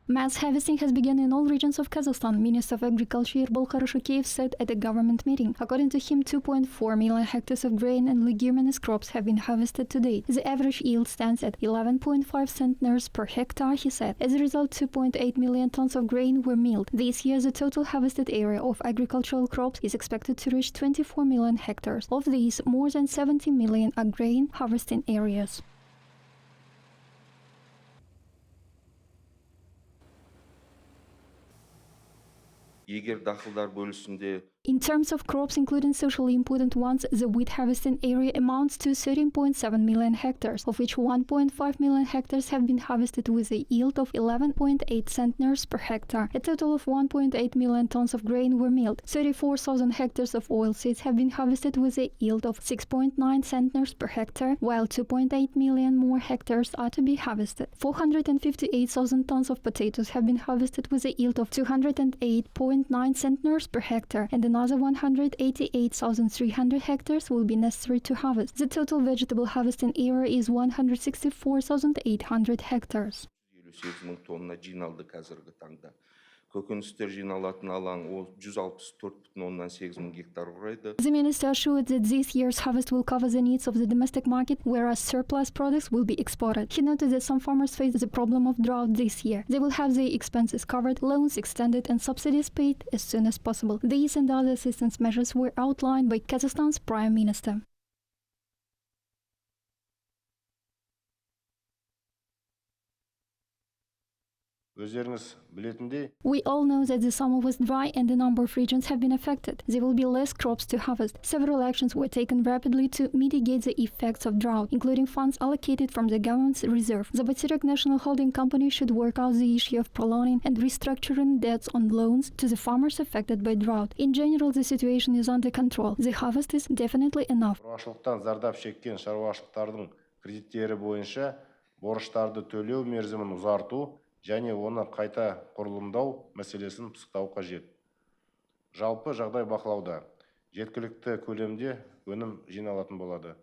Mass harvesting has begun in all regions of Kazakhstan, Minister of Agriculture Bolkar Shukeyev said at a government meeting. According to him, 2.4 million hectares of grain and leguminous crops have been harvested to date. The average yield stands at 11.5 centners per hectare, he said. As a result, 2.8 million tons of grain were milled. This year, the total harvested area of agricultural crops is expected to reach 24 million hectares. Of these, more than 70 million are grain harvesting areas. In terms of crops, including socially important ones, the wheat harvesting area amounts to 13.7 million hectares, of which 1.5 million hectares have been harvested with a yield of 11.8 centners per hectare. A total of 1.8 million tons of grain were milled. 34,000 hectares of oilseeds have been harvested with a yield of 6.9 centners per hectare, while 2.8 million more hectares are to be harvested. 458,000 tons of potatoes have been harvested with a yield of 208.9 centners per hectare, and another 188,300 hectares will be necessary to harvest. The total vegetable harvesting area is 164,800 hectares. Көкөністер жиналатын алаң ол 164,8 гектар құрайды. The minister assured that this year's harvest will cover the needs of the domestic market, whereas surplus products will be exported. He noted that some farmers face the problem of drought this year. They will have their expenses covered, loans extended, and subsidies paid as soon as possible. These and other assistance measures were outlined by Kazakhstan's Prime Minister. We all know that the summer was dry and a number of regions have been affected. There will be less crops to harvest. Several actions were taken rapidly to mitigate the effects of drought, including funds allocated from the government's reserve. The Batsirak National Holding Company should work out the issue of prolonging and restructuring debts on loans to the farmers affected by drought. In general, the situation is under control. The harvest is definitely enough. және оны қайта құрылымдау мәселесін пысықтау қажет. Жалпы жағдай бақылауда, жеткілікті көлемде өнім жиналатын болады.